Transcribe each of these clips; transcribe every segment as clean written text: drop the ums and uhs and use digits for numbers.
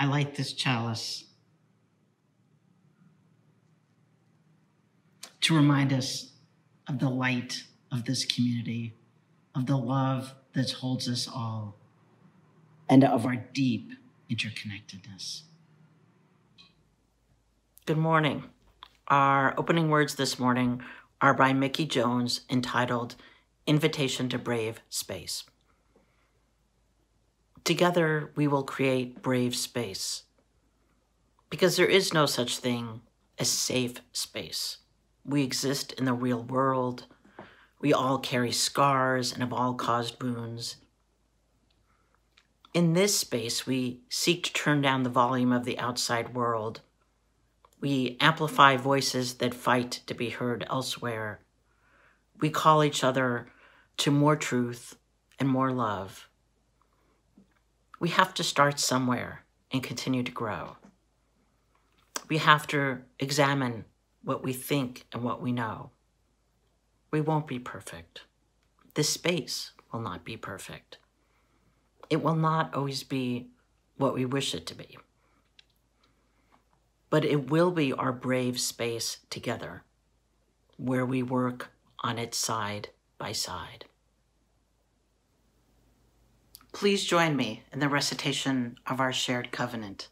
I light this chalice to remind us of the light of this community, of the love that holds us all, and of our deep interconnectedness. Good morning. Our opening words this morning are by Mickey Jones, entitled Invitation to Brave Space. Together, we will create brave space, because there is no such thing as safe space. We exist in the real world. We all carry scars and have all caused wounds. In this space, we seek to turn down the volume of the outside world. We amplify voices that fight to be heard elsewhere. We call each other to more truth and more love. We have to start somewhere and continue to grow. We have to examine what we think and what we know. We won't be perfect. This space will not be perfect. It will not always be what we wish it to be. But it will be our brave space together, where we work on it side by side. Please join me in the recitation of our shared covenant.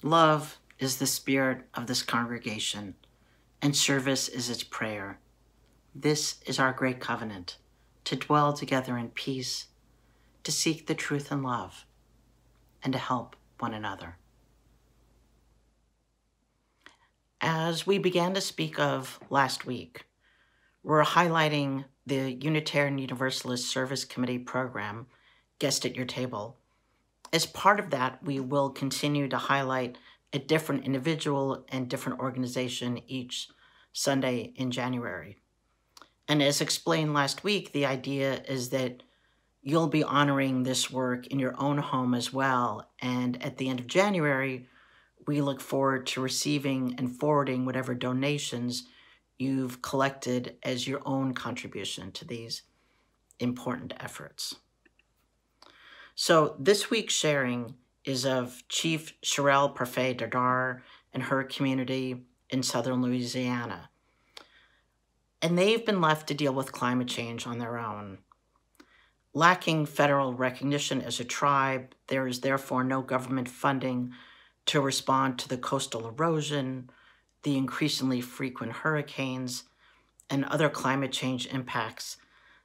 Love is the spirit of this congregation, and service is its prayer. This is our great covenant, to dwell together in peace, to seek the truth and love, and to help one another. As we began to speak of last week, we're highlighting the Unitarian Universalist Service Committee program, Guest at Your Table. As part of that, we will continue to highlight a different individual and different organization each Sunday in January. And as explained last week, the idea is that you'll be honoring this work in your own home as well. And at the end of January, we look forward to receiving and forwarding whatever donations you've collected as your own contribution to these important efforts. So this week's sharing is of Chief Sherelle Parfait Dardar and her community in southern Louisiana. And they've been left to deal with climate change on their own. Lacking federal recognition as a tribe, there is therefore no government funding to respond to the coastal erosion, the increasingly frequent hurricanes, and other climate change impacts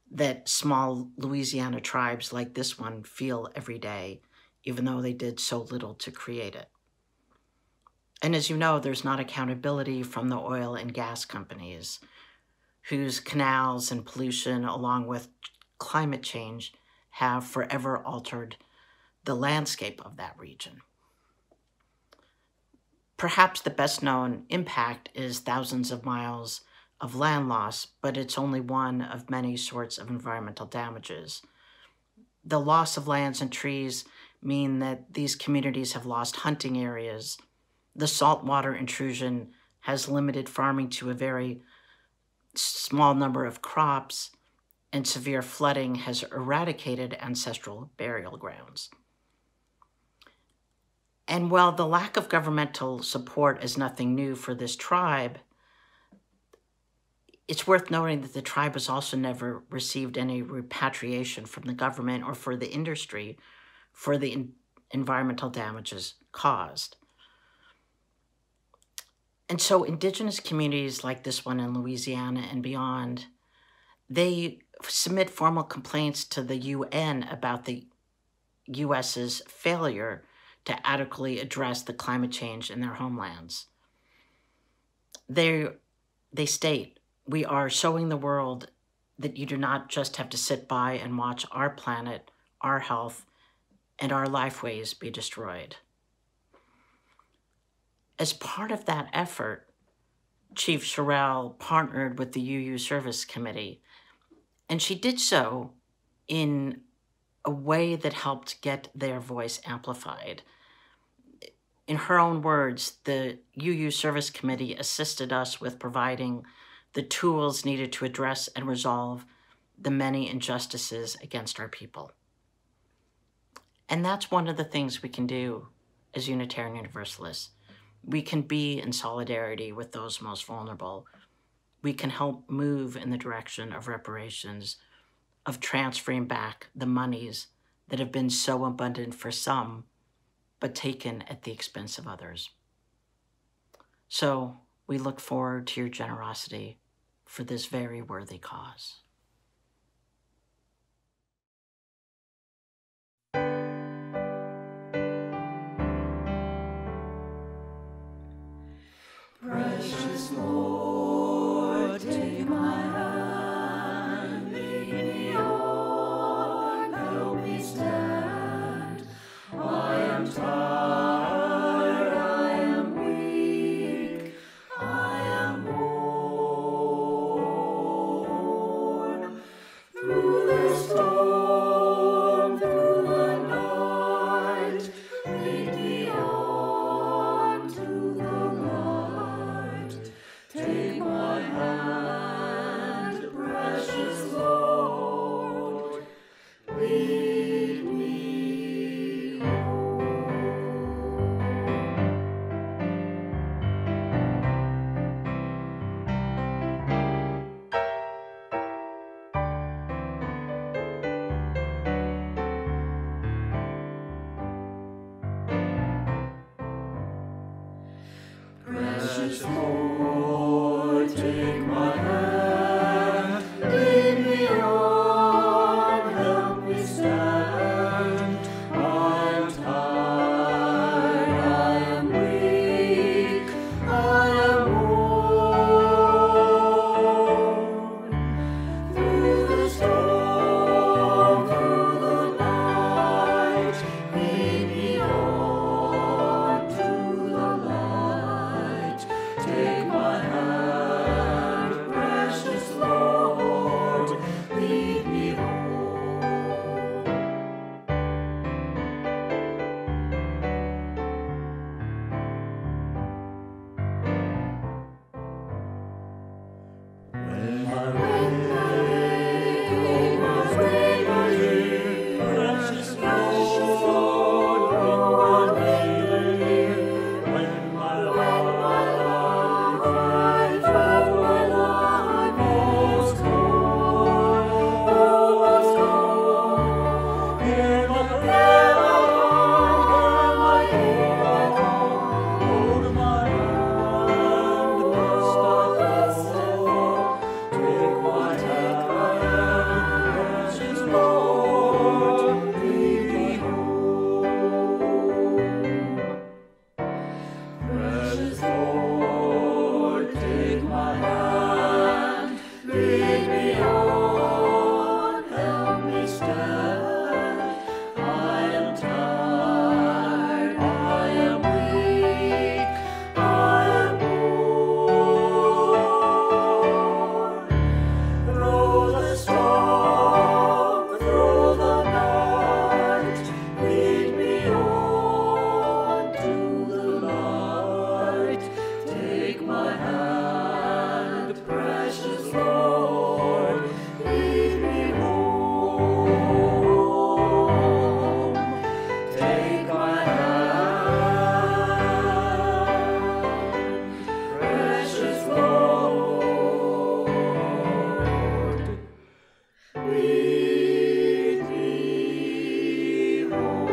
that small Louisiana tribes like this one feel every day, even though they did so little to create it. And as you know, there's not accountability from the oil and gas companies, whose canals and pollution, along with climate change, have forever altered the landscape of that region. Perhaps the best known impact is thousands of miles of land loss, but it's only one of many sorts of environmental damages. The loss of lands and trees mean that these communities have lost hunting areas. The saltwater intrusion has limited farming to a very small number of crops, and severe flooding has eradicated ancestral burial grounds. And while the lack of governmental support is nothing new for this tribe, it's worth noting that the tribe has also never received any repatriation from the government or for the industry for the environmental damages caused. And so indigenous communities like this one in Louisiana and beyond, they submit formal complaints to the UN about the US's failure to adequately address the climate change in their homelands. They state, "We are showing the world that you do not just have to sit by and watch our planet, our health, and our lifeways be destroyed." As part of that effort, Chief Sherelle partnered with the UU Service Committee, and she did so in a way that helped get their voice amplified. In her own words, the UU Service Committee assisted us with providing the tools needed to address and resolve the many injustices against our people. And that's one of the things we can do as Unitarian Universalists. We can be in solidarity with those most vulnerable. We can help move in the direction of reparations, of transferring back the monies that have been so abundant for some, but taken at the expense of others. So we look forward to your generosity for this very worthy cause. Precious Lord, take my hand, lead me on, help me stand. I am tired, I am weak, I am worn. Through the storm, through the night, lead me on to the light. Take my hand, precious Lord, lead me home. Precious Lord, take my hand, lead me on, help me stand. I'm tired, I am weak, I am worn. Through the storm, through the night, lead me on to the light. Take my hand, precious Lord, lead me home. When my way was weary, precious Lord, bring me. When my life was gone, hear my hold my hand, must I fall? Take my hand, precious Lord, lead me home. Precious Lord, take my hand, lead me on, help me stand. I am tired, I am weak, I am worn. Through the storm, through the night, lead me on to the light. Take my hand, precious Lord, lead me home. Take my hand, precious Lord, lead me home.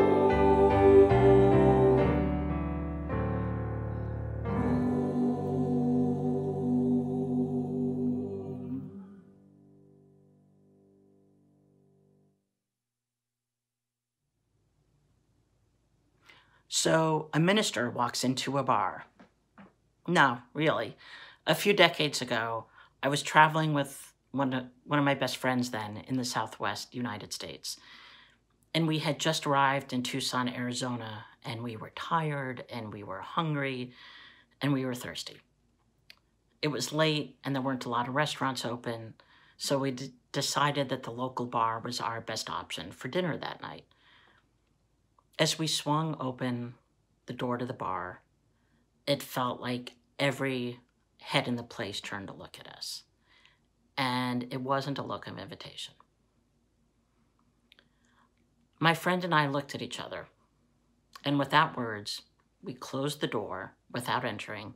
So a minister walks into a bar. No, really. A few decades ago, I was traveling with one of my best friends then in the Southwest United States. And we had just arrived in Tucson, Arizona, and we were tired, and we were hungry, and we were thirsty. It was late, and there weren't a lot of restaurants open, so we decided that the local bar was our best option for dinner that night. As we swung open the door to the bar, it felt like every head in the place turned to look at us. And it wasn't a look of invitation. My friend and I looked at each other, and without words, we closed the door without entering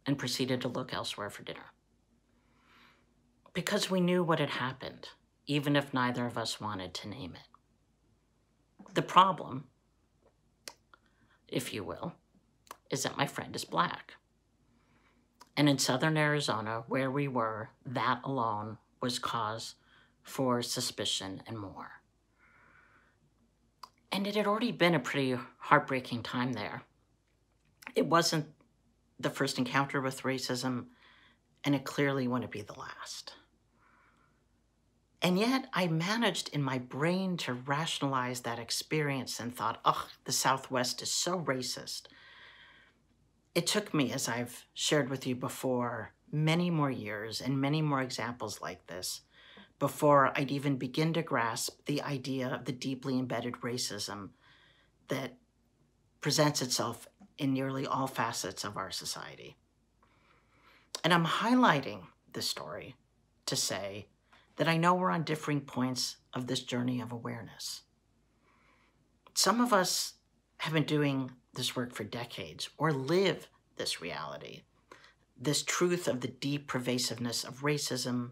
and proceeded to look elsewhere for dinner. Because we knew what had happened, even if neither of us wanted to name it. The problem, if you will, is that my friend is Black. And in southern Arizona, where we were, that alone was cause for suspicion and more. And it had already been a pretty heartbreaking time there. It wasn't the first encounter with racism, and it clearly wouldn't be the last. And yet I managed in my brain to rationalize that experience and thought, oh, the Southwest is so racist. It took me, as I've shared with you before, many more years and many more examples like this before I'd even begin to grasp the idea of the deeply embedded racism that presents itself in nearly all facets of our society. And I'm highlighting this story to say that I know we're on differing points of this journey of awareness. Some of us have been doing this work for decades or live this reality, this truth of the deep pervasiveness of racism,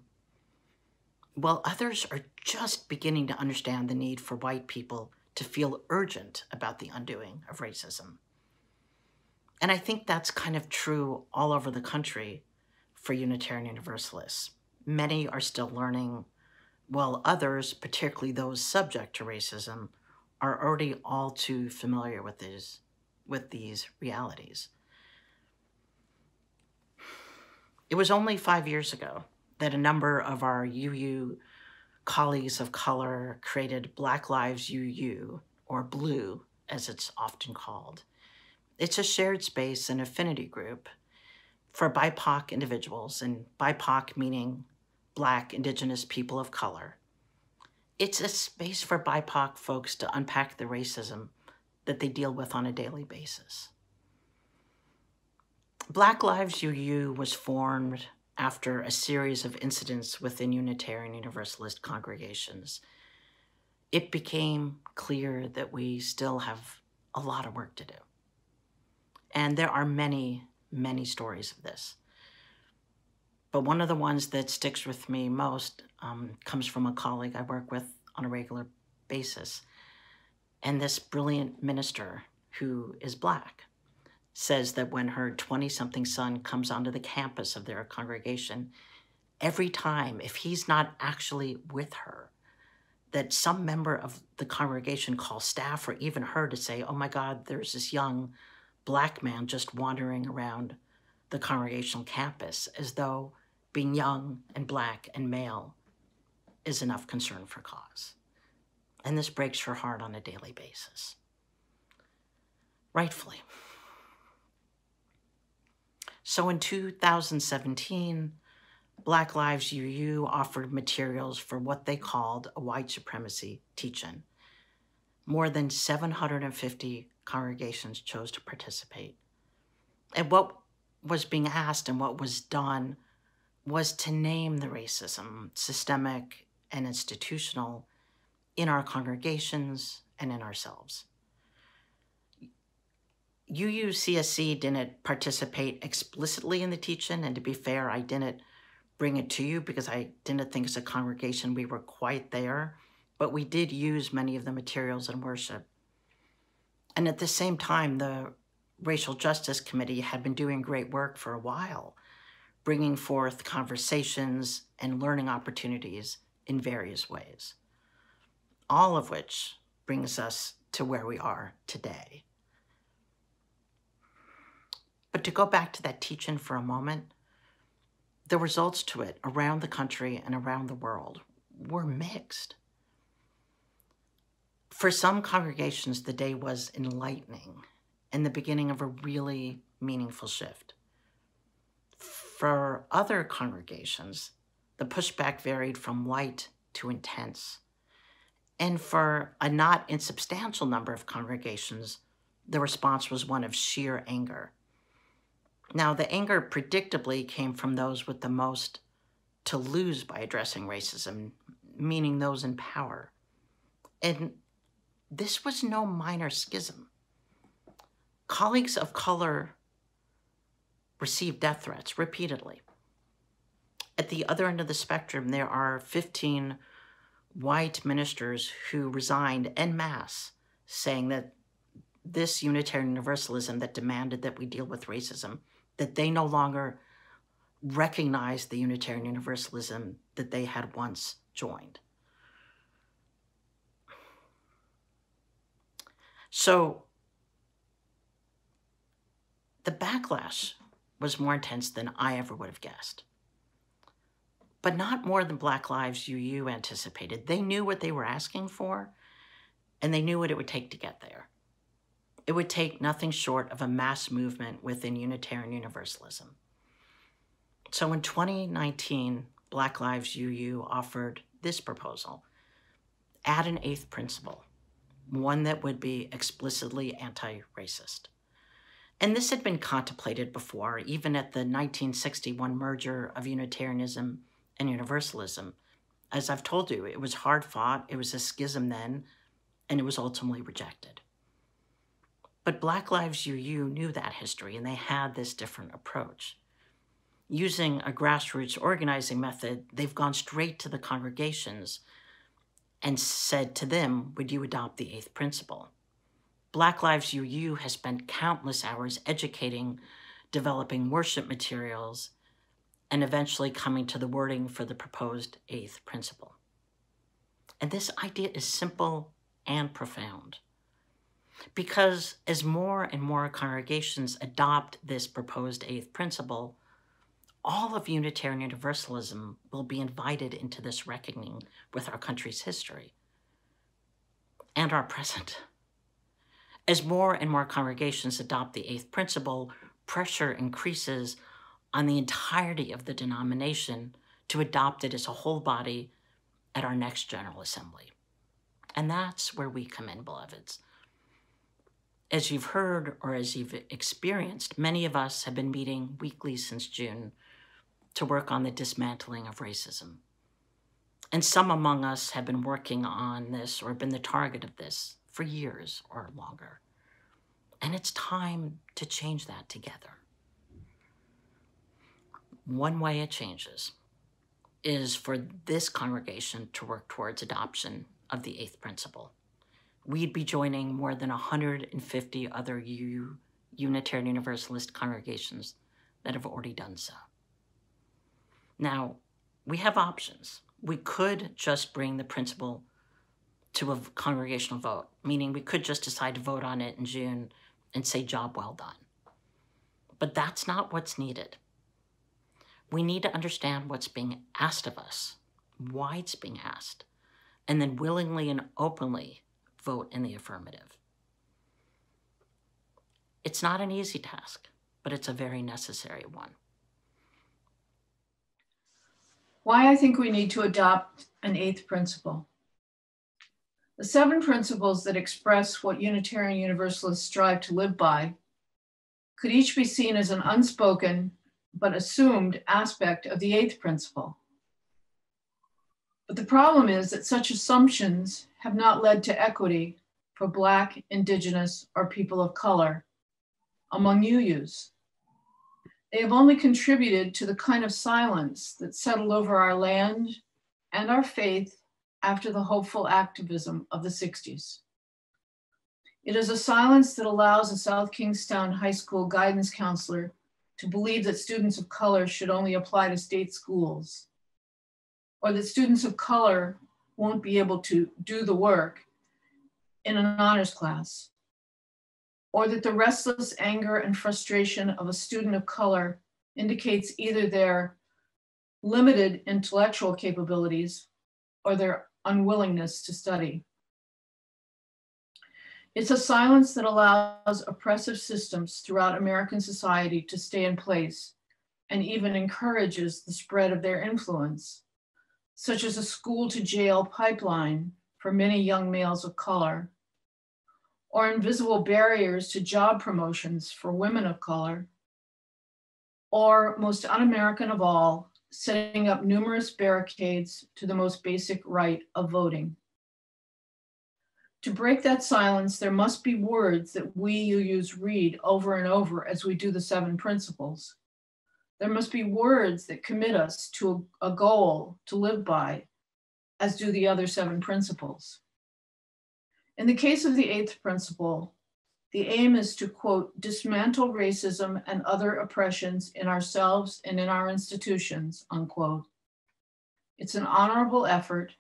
while others are just beginning to understand the need for white people to feel urgent about the undoing of racism. And I think that's kind of true all over the country for Unitarian Universalists. Many are still learning, while others, particularly those subject to racism, are already all too familiar with these realities. It was only 5 years ago that a number of our UU colleagues of color created Black Lives UU, or BLUE, as it's often called. It's a shared space and affinity group for BIPOC individuals, and BIPOC meaning Black, Indigenous people of color. It's a space for BIPOC folks to unpack the racism that they deal with on a daily basis. Black Lives UU was formed after a series of incidents within Unitarian Universalist congregations. It became clear that we still have a lot of work to do. And there are many, many stories of this. But one of the ones that sticks with me most comes from a colleague I work with on a regular basis. And this brilliant minister, who is Black, says that when her 20-something son comes onto the campus of their congregation, every time, if he's not actually with her, that some member of the congregation calls staff or even her to say, oh my God, there's this young Black man just wandering around the congregational campus, as though being young and Black and male is enough concern for cause. And this breaks her heart on a daily basis. Rightfully. So in 2017, Black Lives UU offered materials for what they called a white supremacy teach-in. More than 750 congregations chose to participate. And what was being asked and what was done was to name the racism, systemic and institutional, in our congregations and in ourselves. UUCSC didn't participate explicitly in the teach-in, and to be fair, I didn't bring it to you because I didn't think as a congregation we were quite there, but we did use many of the materials in worship. And at the same time, the Racial Justice Committee had been doing great work for a while, bringing forth conversations and learning opportunities in various ways, all of which brings us to where we are today. But to go back to that teach-in for a moment, the results to it around the country and around the world were mixed. For some congregations, the day was enlightening and the beginning of a really meaningful shift. For other congregations, the pushback varied from light to intense. And for a not insubstantial number of congregations, the response was one of sheer anger. Now, the anger predictably came from those with the most to lose by addressing racism, meaning those in power. And this was no minor schism. colleagues of color received death threats repeatedly. At the other end of the spectrum, there are 15 white ministers who resigned en masse, saying that this Unitarian Universalism that demanded that we deal with racism, that they no longer recognized the Unitarian Universalism that they had once joined. So the backlash was more intense than I ever would have guessed. But not more than Black Lives UU anticipated. They knew what they were asking for, and they knew what it would take to get there. It would take nothing short of a mass movement within Unitarian Universalism. So in 2019, Black Lives UU offered this proposal: add an 8th principle, one that would be explicitly anti-racist. And this had been contemplated before, even at the 1961 merger of Unitarianism and Universalism. As I've told you, it was hard fought, it was a schism then, and it was ultimately rejected. But Black Lives UU knew that history, and they had this different approach. Using a grassroots organizing method, they've gone straight to the congregations and said to them, would you adopt the 8th principle? Black Lives UU has spent countless hours educating, developing worship materials, and eventually coming to the wording for the proposed 8th principle. And this idea is simple and profound, because as more and more congregations adopt this proposed 8th principle, all of Unitarian Universalism will be invited into this reckoning with our country's history and our present. As more and more congregations adopt the 8th principle, pressure increases on the entirety of the denomination to adopt it as a whole body at our next General Assembly. And that's where we come in, beloveds. As you've heard or as you've experienced, many of us have been meeting weekly since June to work on the dismantling of racism. And some among us have been working on this or been the target of this for years or longer. And it's time to change that together. One way it changes is for this congregation to work towards adoption of the 8th principle. We'd be joining more than 150 other Unitarian Universalist congregations that have already done so. Now, we have options. We could just bring the principle to a congregational vote, meaning we could just decide to vote on it in June and say, job well done. But that's not what's needed. We need to understand what's being asked of us, why it's being asked, and then willingly and openly vote in the affirmative. It's not an easy task, but it's a very necessary one. Why I think we need to adopt an 8th principle. The 7 principles that express what Unitarian Universalists strive to live by could each be seen as an unspoken but assumed aspect of the 8th principle. But the problem is that such assumptions have not led to equity for Black, Indigenous, or people of color among UUs. They have only contributed to the kind of silence that settled over our land and our faith after the hopeful activism of the 60s. It is a silence that allows a South Kingstown High School guidance counselor to believe that students of color should only apply to state schools, or that students of color won't be able to do the work in an honors class, or that the restless anger and frustration of a student of color indicates either their limited intellectual capabilities or their unwillingness to study. It's a silence that allows oppressive systems throughout American society to stay in place and even encourages the spread of their influence, such as a school to jail pipeline for many young males of color, or invisible barriers to job promotions for women of color, or most un-American of all, setting up numerous barricades to the most basic right of voting. To break that silence, there must be words that we UUs read over and over as we do the 7 principles. There must be words that commit us to a goal to live by, as do the other 7 principles. In the case of the 8th principle, the aim is to, quote, dismantle racism and other oppressions in ourselves and in our institutions, unquote. It's an honorable effort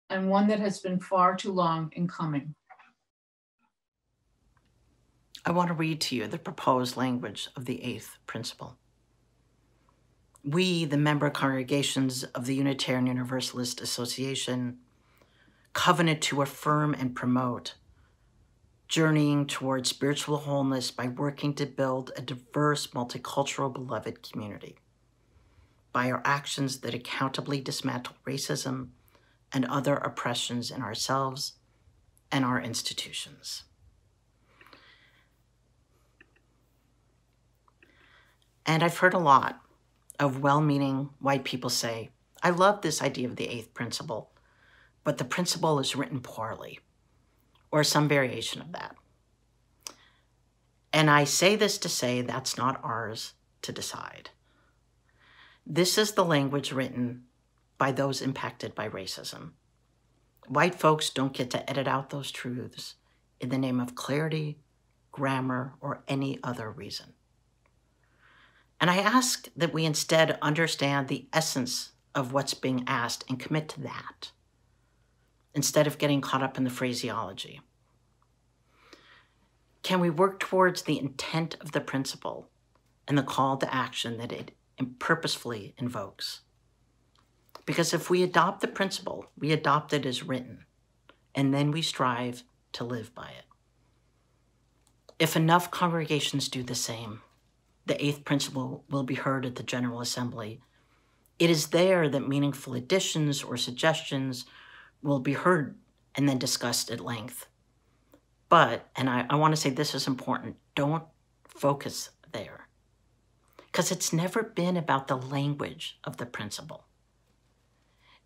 and one that has been far too long in coming. I want to read to you the proposed language of the 8th principle. We, the member congregations of the Unitarian Universalist Association, covenant to affirm and promote journeying towards spiritual wholeness by working to build a diverse, multicultural, beloved community by our actions that accountably dismantle racism and other oppressions in ourselves and our institutions. And I've heard a lot of well-meaning white people say, I love this idea of the 8th principle, but the principle is written poorly, or some variation of that. And I say this to say that's not ours to decide. This is the language written by those impacted by racism. White folks don't get to edit out those truths in the name of clarity, grammar, or any other reason. And I ask that we instead understand the essence of what's being asked and commit to that, instead of getting caught up in the phraseology. Can we work towards the intent of the principle and the call to action that it purposefully invokes? Because if we adopt the principle, we adopt it as written, and then we strive to live by it. If enough congregations do the same, the 8th principle will be heard at the General Assembly. It is there that meaningful additions or suggestions will be heard and then discussed at length. But, and I want to say this is important, don't focus there. Because it's never been about the language of the principle.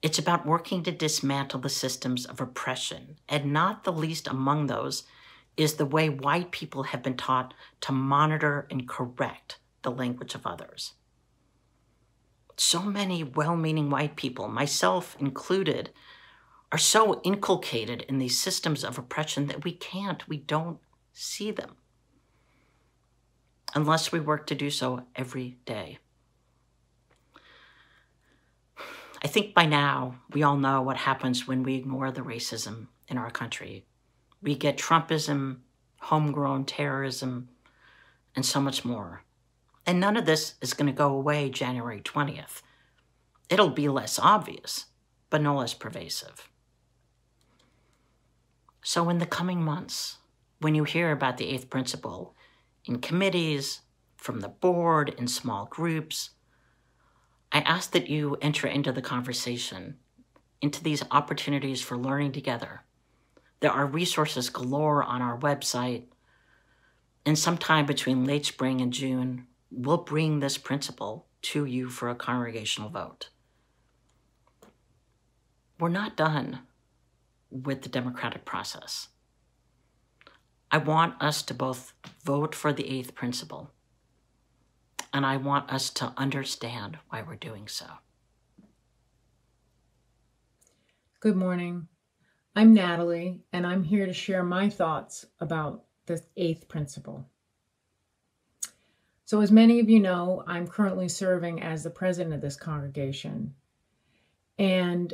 It's about working to dismantle the systems of oppression, and not the least among those is the way white people have been taught to monitor and correct the language of others. So many well-meaning white people, myself included, are so inculcated in these systems of oppression that we don't see them unless we work to do so every day. I think by now we all know what happens when we ignore the racism in our country. We get Trumpism, homegrown terrorism, and so much more. And none of this is going to go away January 20th. It'll be less obvious, but no less pervasive. So in the coming months, when you hear about the 8th principle in committees, from the board, in small groups, I ask that you enter into the conversation, into these opportunities for learning together. There are resources galore on our website, and sometime between late spring and June, we'll bring this principle to you for a congregational vote. We're not done with the democratic process. I want us to both vote for the 8th principle, and I want us to understand why we're doing so. Good morning. I'm Natalie, and I'm here to share my thoughts about the 8th principle. So as many of you know, I'm currently serving as the president of this congregation, and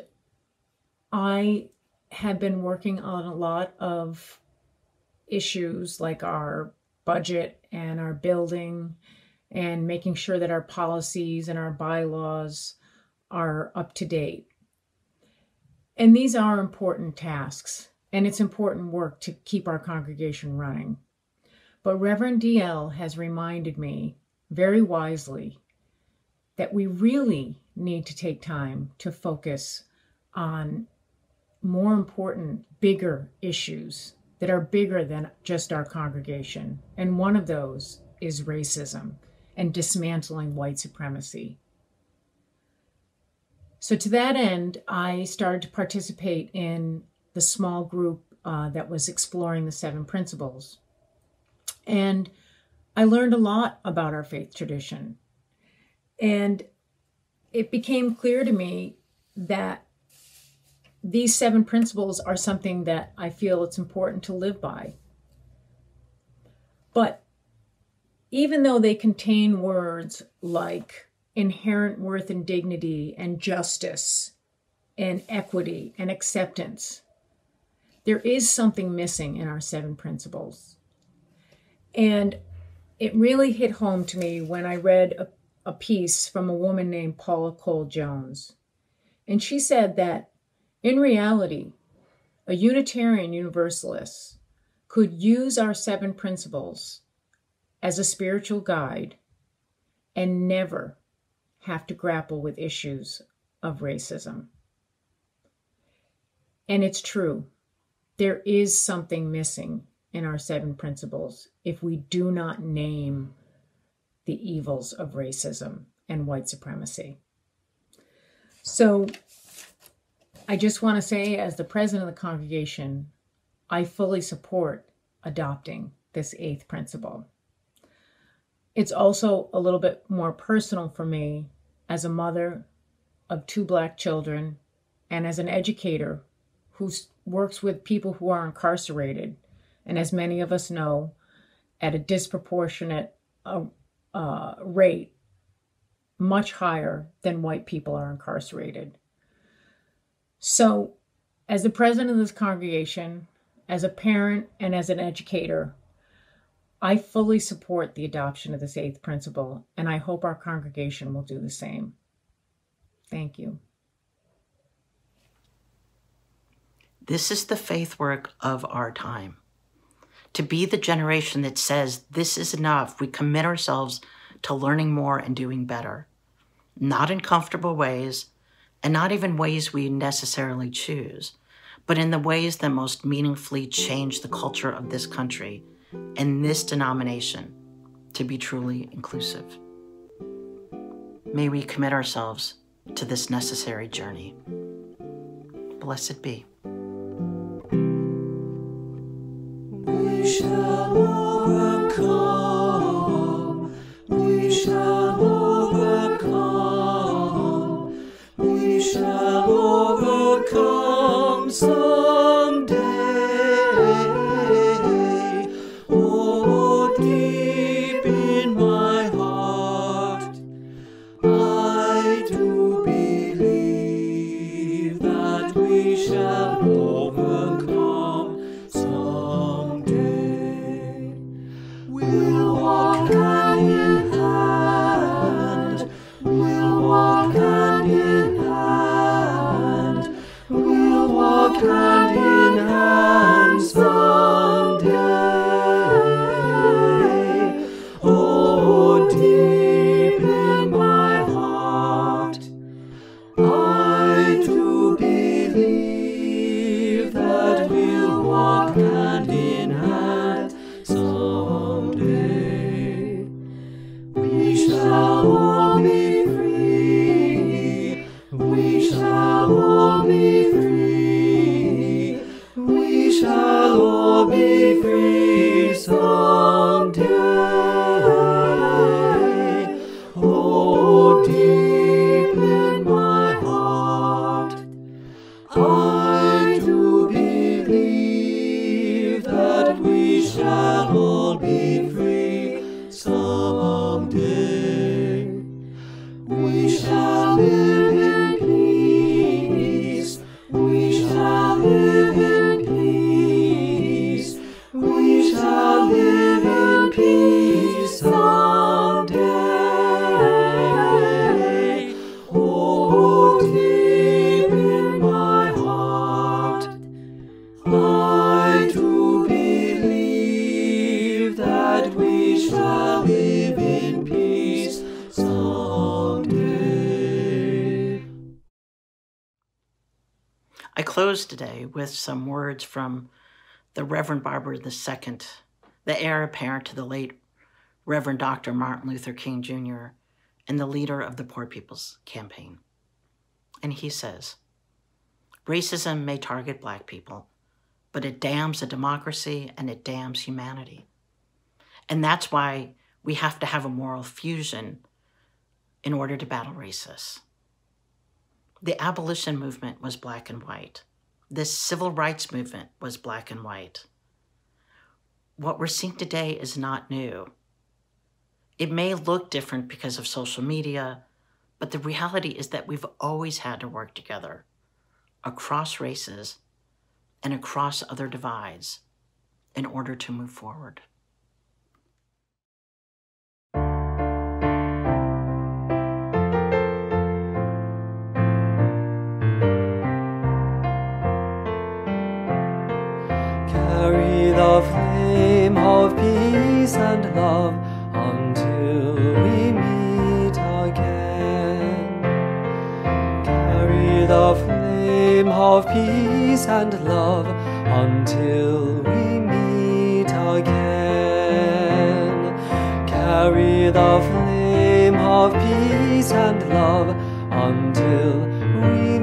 I have been working on a lot of issues like our budget and our building and making sure that our policies and our bylaws are up to date. And these are important tasks, and it's important work to keep our congregation running. But Reverend DL has reminded me very wisely that we really need to take time to focus on more important, bigger issues that are bigger than just our congregation. And one of those is racism and dismantling white supremacy. So to that end, I started to participate in the small group that was exploring the 7 principles. And I learned a lot about our faith tradition. And it became clear to me that these 7 principles are something that I feel it's important to live by. But even though they contain words like inherent worth and dignity and justice and equity and acceptance, there is something missing in our 7 principles. And it really hit home to me when I read a piece from a woman named Paula Cole Jones. And she said that in reality, a Unitarian Universalist could use our 7 principles as a spiritual guide and never have to grapple with issues of racism. And it's true. There is something missing in our 7 principles if we do not name the evils of racism and white supremacy. So I just want to say, as the president of the congregation, I fully support adopting this 8th principle. It's also a little bit more personal for me as a mother of 2 Black children and as an educator who works with people who are incarcerated, and as many of us know, at a disproportionate rate, much higher than white people are incarcerated. So, as the president of this congregation, as a parent, and as an educator, I fully support the adoption of this 8th principle, and I hope our congregation will do the same. Thank you. This is the faith work of our time. To be the generation that says, this is enough, we commit ourselves to learning more and doing better. Not in comfortable ways, and not even ways we necessarily choose, but in the ways that most meaningfully change the culture of this country and this denomination to be truly inclusive. May we commit ourselves to this necessary journey. Blessed be. We shall overcome. We shall overcome. We shall overcome someday. Oh, deep in my heart, I do believe that we shall overcome someday. We'll walk hand in hand. We'll walk hand in hand. We'll walk hand in hand someday. Oh, deep in my heart, I do believe that we'll walk hand in hand someday. We shall all be free. We shall all be free. We shall all be free someday. Oh, deep in my heart, I do believe that we shall all be free someday. We shall live in peace. We shall live in peace. We shall live in peace someday. Oh, deep in my heart, I do believe that we shall live in peace someday. I close today with some words from the Reverend Barber II, the heir apparent to the late Reverend Dr. Martin Luther King Jr. and the leader of the Poor People's Campaign. And he says, racism may target Black people, but it damns a democracy and it damns humanity. And that's why we have to have a moral fusion in order to battle racists. The abolition movement was black and white. This civil rights movement was black and white. What we're seeing today is not new. It may look different because of social media, but the reality is that we've always had to work together across races and across other divides in order to move forward. Carry the flame of peace and love until we meet again. Carry the flame of peace and love until we meet again. Carry the flame of peace and love until we